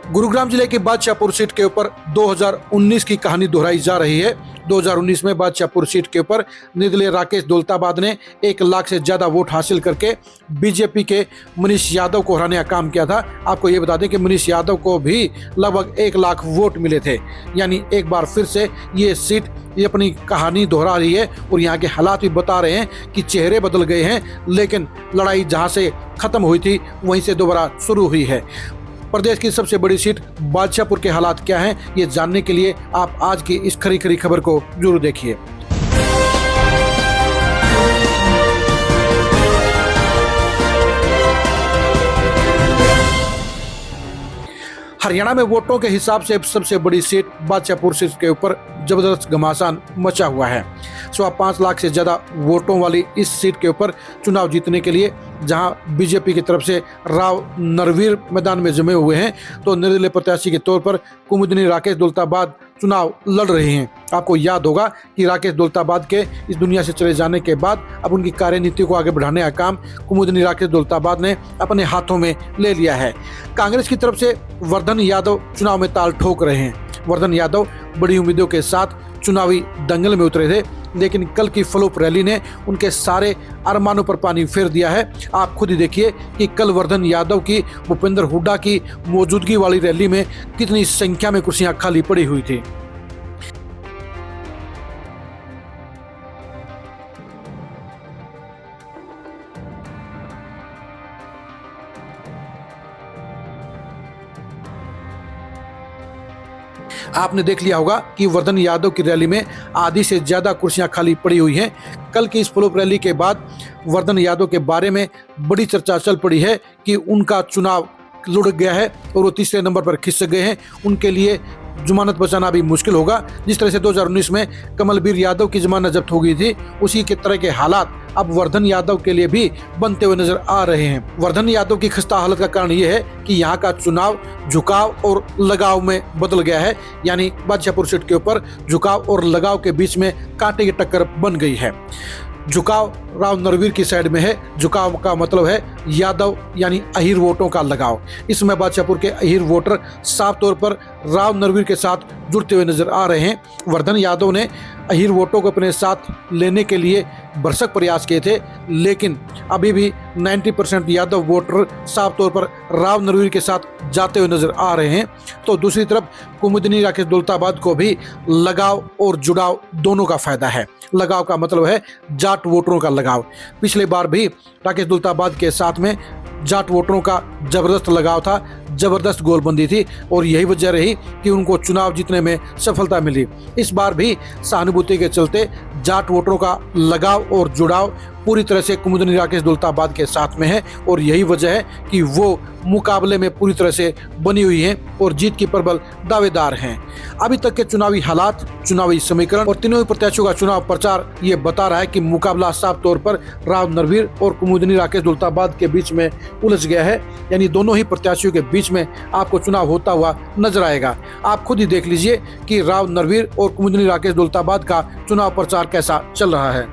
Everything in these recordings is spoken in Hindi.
गुरुग्राम जिले की बादशाहपुर सीट के ऊपर 2019 की कहानी दोहराई जा रही है। 2019 में बादशाहपुर सीट के ऊपर निर्दलीय राकेश दौलताबाद ने 1 लाख से ज्यादा वोट हासिल करके बीजेपी के मनीष यादव को हराने का काम किया था। आपको ये बता दें कि मनीष यादव को भी लगभग 1 लाख वोट मिले थे। यानी एक बार फिर से ये सीट ये अपनी कहानी दोहरा रही है और यहाँ के हालात भी बता रहे हैं कि चेहरे बदल गए हैं, लेकिन लड़ाई जहाँ से खत्म हुई थी वहीं से दोबारा शुरू हुई है। प्रदेश की सबसे बड़ी सीट बादशाहपुर के हालात क्या हैं, ये जानने के लिए आप आज की इस खरी खरी खबर को जरूर देखिए। हरियाणा में वोटों के हिसाब से सबसे बड़ी सीट बादशाहपुर सीट के ऊपर जबरदस्त घमासान मचा हुआ है। 5.25 लाख से ज्यादा वोटों वाली इस सीट के ऊपर चुनाव जीतने के लिए जहां बीजेपी की तरफ से राव नरवीर मैदान में जमे हुए हैं, तो निर्दलीय प्रत्याशी के तौर पर कुमुदनी राकेश दौलताबाद चुनाव लड़ रहे हैं। आपको याद होगा कि राकेश दौलताबाद के इस दुनिया से चले जाने के बाद अब उनकी कार्यनीति को आगे बढ़ाने का काम कुमुदनी राकेश दौलताबाद ने अपने हाथों में ले लिया है। कांग्रेस की तरफ से वर्धन यादव चुनाव में ताल ठोक रहे हैं। वर्धन यादव बड़ी उम्मीदों के साथ चुनावी दंगल में उतरे थे, लेकिन कल की फ्लोप रैली ने उनके सारे अरमानों पर पानी फेर दिया है। आप खुद ही देखिए कि कल वर्धन यादव की भूपेंद्र हुड्डा की मौजूदगी वाली रैली में कितनी संख्या में कुर्सियां खाली पड़ी हुई थी। आपने देख लिया होगा कि वर्धन यादव की रैली में आधी से ज्यादा कुर्सियां खाली पड़ी हुई हैं। कल की इस फ्लोप रैली के बाद वर्धन यादव के बारे में बड़ी चर्चा चल पड़ी है कि उनका चुनाव लुढ़क गया है और वो तीसरे नंबर पर खिसक गए हैं। उनके लिए जमानत बचाना भी मुश्किल होगा। जिस तरह से 2019 में कमलवीर यादव की जमानत जब्त हो गई थी, उसी के तरह के हालात अब वर्धन यादव के लिए भी बनते हुए नजर आ रहे हैं। वर्धन यादव की खस्ता हालत का कारण यह है कि यहाँ का चुनाव झुकाव और लगाव में बदल गया है। यानी बादशाहपुर सीट के ऊपर झुकाव और लगाव के बीच में कांटे की टक्कर बन गई है। झुकाव राव नरवीर की साइड में है। झुकाव का मतलब है यादव यानी अहीर वोटों का लगाव। इसमें बादशाहपुर के अहीर वोटर साफ तौर पर राव नरवीर के साथ जुड़ते हुए नजर आ रहे हैं। वर्धन यादव ने अहीर वोटों को अपने साथ लेने के लिए भरसक प्रयास किए थे, लेकिन अभी भी 90% यादव वोटर साफ तौर पर राव नरवीर के साथ जाते हुए नजर आ रहे हैं। तो दूसरी तरफ कुमुदनी राकेश दौलताबाद को भी लगाव और जुड़ाव दोनों का फायदा है। लगाव का मतलब है जाट वोटरों का लगाव। पिछले बार भी राकेश दौलताबाद के साथ में जाट वोटरों का जबरदस्त लगाव था, जबरदस्त गोलबंदी थी और यही वजह रही कि उनको चुनाव जीतने में सफलता मिली। इस बार भी सहानुभूति के चलते जाट वोटरों का लगाव और जुड़ाव पूरी तरह से कुमुदनी राकेश दौलताबाद के साथ में है और यही वजह है कि वो मुकाबले में पूरी तरह से बनी हुई हैं और जीत की प्रबल दावेदार हैं। अभी तक के चुनावी हालात, चुनावी समीकरण और तीनों ही प्रत्याशियों का चुनाव प्रचार ये बता रहा है कि मुकाबला साफ तौर पर राव नरवीर और कुमुदनी राकेश दौलताबाद के बीच में उलझ गया है। यानी दोनों ही प्रत्याशियों के बीच में आपको चुनाव होता हुआ नजर आएगा। आप खुद ही देख लीजिए कि राव नरवीर और कुमुदनी राकेश दौलताबाद का चुनाव प्रचार कैसा चल रहा है।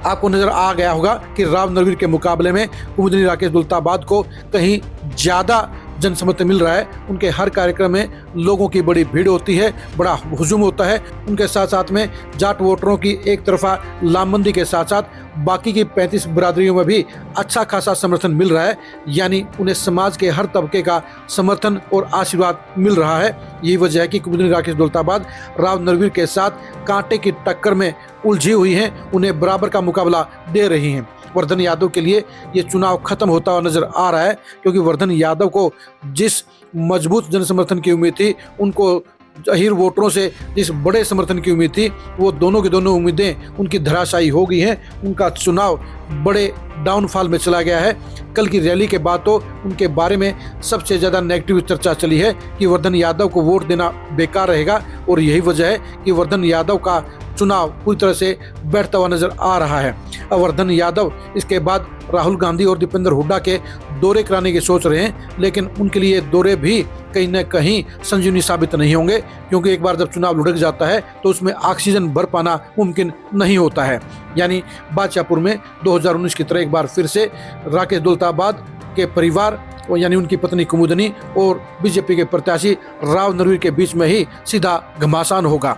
आपको नजर आ गया होगा कि राव नरवीर के मुकाबले में कुमुदनी राकेश दौलताबाद को कहीं ज्यादा जनसमर्थन मिल रहा है। उनके हर कार्यक्रम में लोगों की बड़ी भीड़ होती है, बड़ा हुजूम होता है। उनके साथ साथ में जाट वोटरों की एक तरफा लामबंदी के साथ साथ बाकी की 35 बरादरियों में भी अच्छा खासा समर्थन मिल रहा है। यानी उन्हें समाज के हर तबके का समर्थन और आशीर्वाद मिल रहा है। यही वजह है कि कुमुदनी राकेश दौलताबाद राव नरवीर के साथ कांटे की टक्कर में उलझी हुई हैं, उन्हें बराबर का मुकाबला दे रही हैं। वर्धन यादव के लिए ये चुनाव खत्म होता हुआ नजर आ रहा है, क्योंकि वर्धन यादव को जिस मजबूत जनसमर्थन की उम्मीद थी, उनको जाहिर वोटरों से जिस बड़े समर्थन की उम्मीद थी, वो दोनों की दोनों उम्मीदें उनकी धराशायी हो गई हैं। उनका चुनाव बड़े डाउनफॉल में चला गया है। कल की रैली के बाद तो उनके बारे में सबसे ज़्यादा नेगेटिव चर्चा चली है कि वर्धन यादव को वोट देना बेकार रहेगा, और यही वजह है कि वर्धन यादव का चुनाव पूरी तरह से बैठता हुआ नजर आ रहा है। अब वर्धन यादव इसके बाद राहुल गांधी और दीपेंद्र हुड्डा के दौरे कराने की सोच रहे हैं, लेकिन उनके लिए दौरे भी कहीं न कहीं संजीवनी साबित नहीं होंगे, क्योंकि एक बार जब चुनाव लुढ़क जाता है तो उसमें ऑक्सीजन भर पाना मुमकिन नहीं होता है। यानी बादशाहपुर में 2019 की तरह एक बार फिर से राकेश दौलताबाद के परिवार और यानी उनकी पत्नी कुमुदनी और बीजेपी के प्रत्याशी राव नरवीर के बीच में ही सीधा घमासान होगा।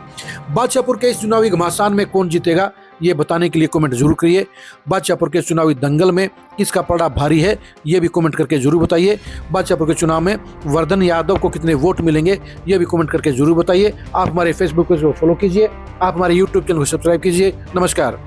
बादशाहपुर के इस चुनावी घमासान में कौन जीतेगा, ये बताने के लिए कमेंट जरूर करिए। बादशाहपुर के चुनावी दंगल में किसका पलड़ा भारी है, ये भी कमेंट करके जरूर बताइए। बादशाहपुर के चुनाव में वर्धन यादव को कितने वोट मिलेंगे, ये भी कमेंट करके जरूर बताइए। आप हमारे फेसबुक पेज को फॉलो कीजिए, आप हमारे यूट्यूब चैनल को सब्सक्राइब कीजिए। नमस्कार।